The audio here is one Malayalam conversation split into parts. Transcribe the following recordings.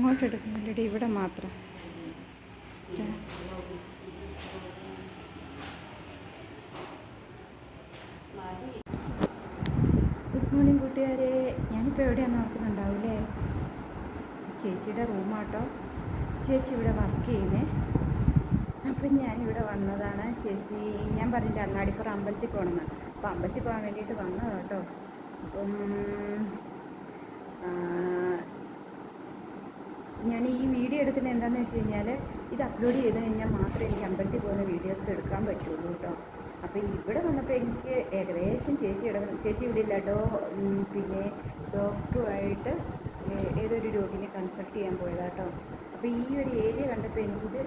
അങ്ങോട്ട് എടുക്കുന്നില്ലടി, ഇവിടെ മാത്രം. ഗുഡ് മോർണിംഗ് കൂട്ടുകാരെ. ഞാനിപ്പോൾ എവിടെയാണെന്ന് ഓർക്കുന്നുണ്ടാവില്ലേ? ചേച്ചിയുടെ റൂമാട്ടോ. ചേച്ചി ഇവിടെ വർക്ക് ചെയ്യുന്നേ. അപ്പം ഞാനിവിടെ വന്നതാണ്. ചേച്ചി ഞാൻ പറഞ്ഞില്ല അങ്ങാടിപ്പുറം അമ്പലത്തിൽ പോകണമെന്ന്. അപ്പോൾ അമ്പലത്തിൽ പോകാൻ വേണ്ടിയിട്ട് വന്നതാണ് കേട്ടോ. അപ്പം ഞാൻ ഈ വീഡിയോ എടുക്കുന്നത് എന്താണെന്ന് വെച്ച് കഴിഞ്ഞാൽ, ഇത് അപ്ലോഡ് ചെയ്ത് കഴിഞ്ഞാൽ മാത്രമേ എനിക്ക് അമ്പലത്തിൽ പോകുന്ന വീഡിയോസ് എടുക്കാൻ പറ്റുള്ളൂ കേട്ടോ. അപ്പോൾ ഇവിടെ വന്നപ്പോൾ എനിക്ക് ഏകദേശം ചേച്ചി ഇവിടെ ഇല്ല കേട്ടോ. പിന്നെ ഡോക്ടറുമായിട്ട് ഏതൊരു രോഗിനെ കൺസൾട്ട് ചെയ്യാൻ പോയതാട്ടോ. അപ്പോൾ ഈ ഒരു ഏരിയ കണ്ടപ്പോൾ എനിക്കിത്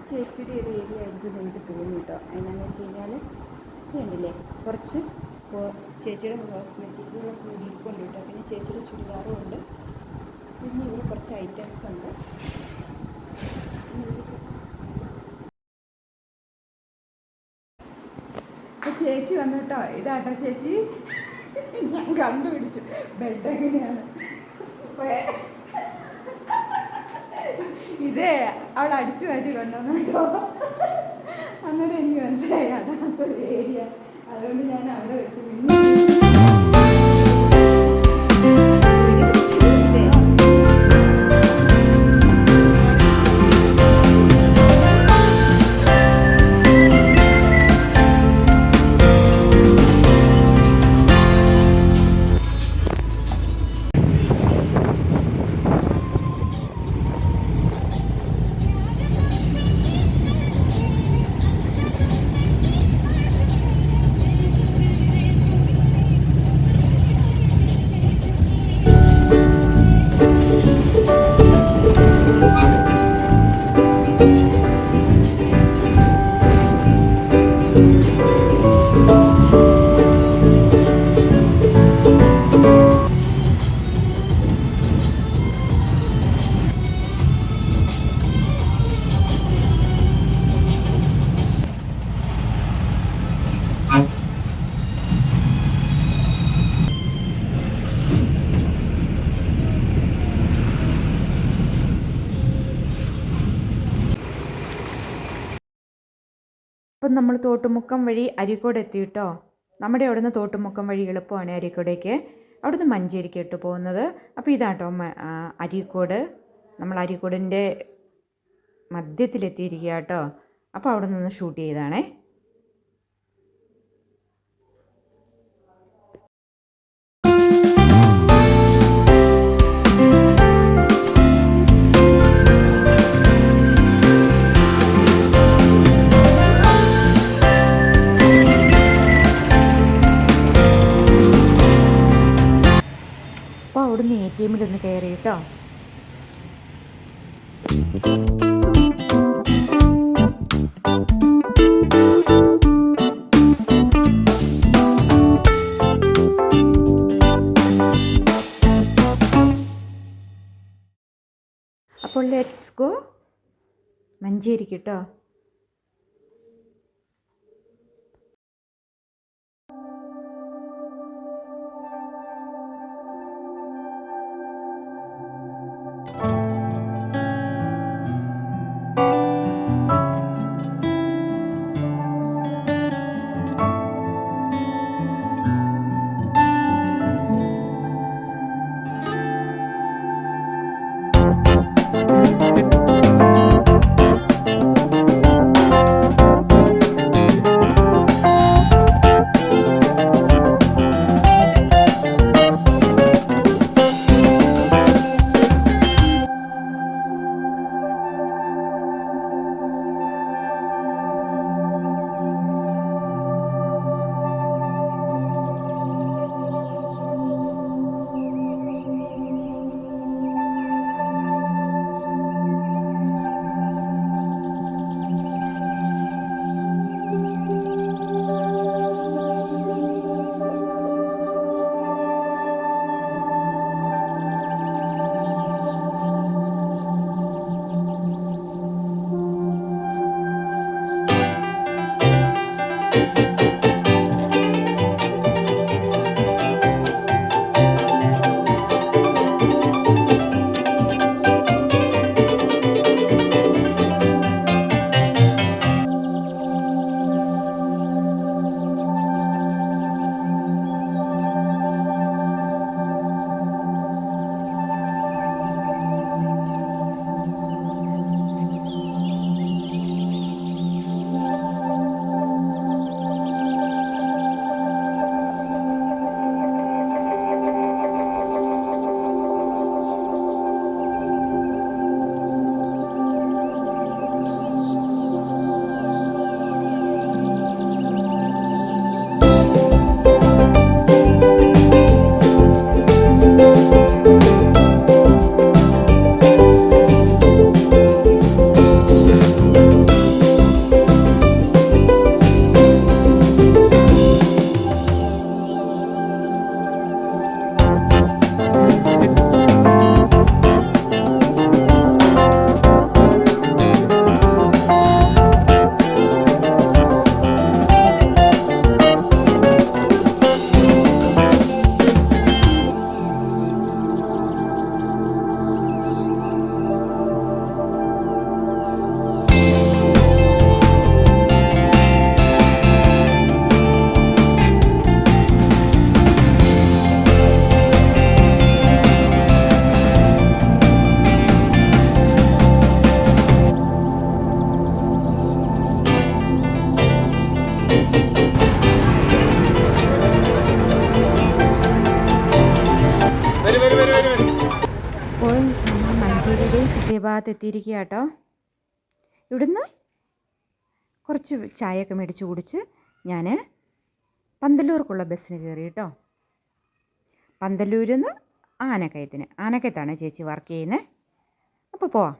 ചേച്ചിയുടെ ഒരു ഏരിയ ആയിരിക്കും എനിക്ക് തോന്നി കേട്ടോ. എന്നാന്ന് വെച്ച് കഴിഞ്ഞാൽ കണ്ടില്ലേ, കുറച്ച് ചേച്ചിയുടെ കോസ്മെറ്റിക്കുകൾ കൂടിക്കൊണ്ട് കേട്ടോ. പിന്നെ ചേച്ചിയുടെ ചുരിദാറും ഉണ്ട്. പിന്നെ ഇവിടെ കുറച്ച് ഐറ്റംസ് ഉണ്ട്. ചേച്ചി വന്നു കേട്ടോ. ഇതാട്ടോ ചേച്ചി, ഞാൻ കണ്ടുപിടിച്ചു ബെഡ് എങ്ങനെയാണ്. ഇതേ അവൾ അടിച്ചു മാറ്റി കൊണ്ടുവന്നു കേട്ടോ. അന്നേരം എനിക്ക് മനസ്സിലായി അതാണ് ഏരിയ. അതുകൊണ്ട് ഞാൻ അവിടെ വെച്ച് പിന്നെ അപ്പം നമ്മൾ തോട്ടുമുക്കം വഴി അരീക്കോട് എത്തി കേട്ടോ. നമ്മുടെ അവിടെ നിന്ന് തോട്ടുമുക്കം വഴി എളുപ്പമാണ് അരീക്കോടേക്ക്. അവിടെ നിന്ന് മഞ്ചേരിക്ക് ഇട്ട് പോകുന്നത്. അപ്പോൾ ഇതാട്ടോ അരീക്കോട്. നമ്മൾ അരീക്കോടിൻ്റെ മധ്യത്തിലെത്തിയിരിക്കുക കേട്ടോ. അപ്പോൾ അവിടെ നിന്ന് ഷൂട്ട് ചെയ്താണേ. അപ്പോൾ അവിടുന്ന് ATM-ൽ ഒന്ന് കയറി കേട്ടോ. അപ്പോൾ ലെറ്റ്സ് ഗോ മഞ്ചേരിക്ക് കേട്ടോ. ഭാഗത്ത് എത്തിയിരിക്കുക കേട്ടോ. ഇവിടുന്ന് കുറച്ച് ചായയൊക്കെ മേടിച്ച് കുടിച്ച് ഞാൻ പന്തല്ലൂർക്കുള്ള ബസ്സിന് കയറി കേട്ടോ. പന്തല്ലൂരിൽ നിന്ന് ആനക്കയത്താണ് ചേച്ചി വർക്ക് ചെയ്യുന്നത്. അപ്പോൾ പോവാം.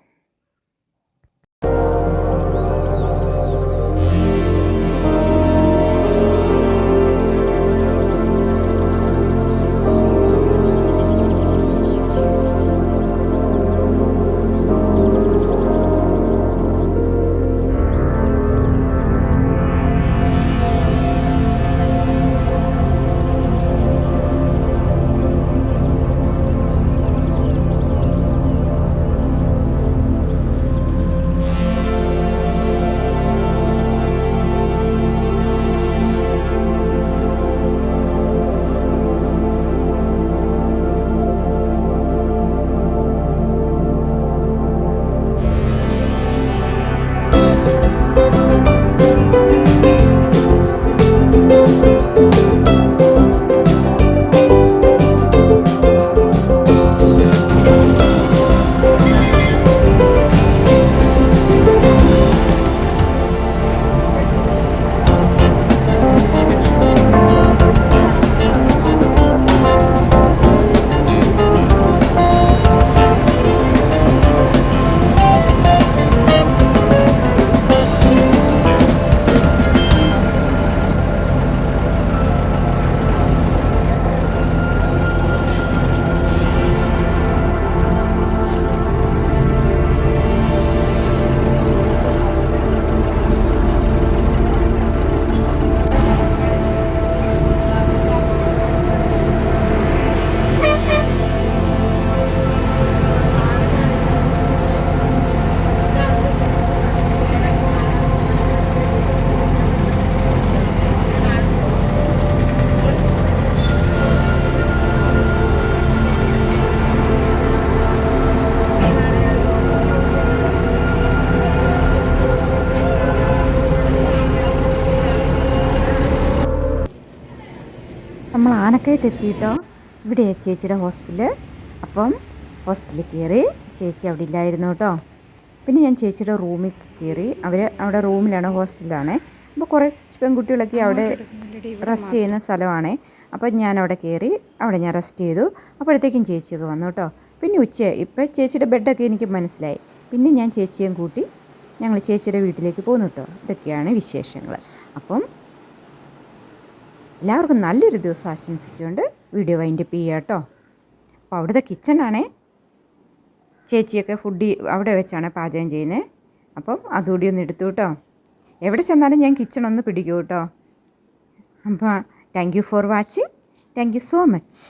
നമ്മൾ ആനക്കയത്ത് എത്തിയിട്ടോ. ഇവിടെ ചേച്ചിയുടെ ഹോസ്പിറ്റൽ. അപ്പം ഹോസ്പിറ്റലിൽ കയറി. ചേച്ചി അവിടെ ഇല്ലായിരുന്നു കേട്ടോ. പിന്നെ ഞാൻ ചേച്ചിയുടെ റൂമിൽ കയറി. അവിടെ റൂമിലാണ്, ഹോസ്റ്റലിലാണ്. അപ്പോൾ കുറേ പെൺകുട്ടികളൊക്കെ അവിടെ റെസ്റ്റ് ചെയ്യുന്ന സ്ഥലമാണ്. അപ്പോൾ ഞാൻ അവിടെ കയറി. അവിടെ ഞാൻ റെസ്റ്റ് ചെയ്തു. അപ്പോഴത്തേക്കും ചേച്ചിയൊക്കെ വന്നു കേട്ടോ. പിന്നെ ഇപ്പം ചേച്ചിയുടെ ബെഡൊക്കെ എനിക്ക് മനസ്സിലായി. പിന്നെ ഞാൻ ചേച്ചിയും കൂട്ടി ഞങ്ങൾ ചേച്ചിയുടെ വീട്ടിലേക്ക് പോന്നു കേട്ടോ. ഇതൊക്കെയാണ് വിശേഷങ്ങൾ. അപ്പം എല്ലാവർക്കും നല്ലൊരു ദിവസം ആശംസിച്ചുകൊണ്ട് വീഡിയോ വൈൻഡപ്പ് ചെയ്യുക കേട്ടോ. അപ്പോൾ അവിടുത്തെ കിച്ചണാണേ. ചേച്ചിയൊക്കെ ഫുഡ് അവിടെ വെച്ചാണ് പാചകം ചെയ്യുന്നത്. അപ്പം അതുകൂടി ഒന്ന് എടുത്തു കേട്ടോ. എവിടെ ചെന്നാലും ഞാൻ കിച്ചൺ ഒന്ന് പിടിക്കൂ കേട്ടോ. അപ്പോൾ thank you for watching. Thank you so much.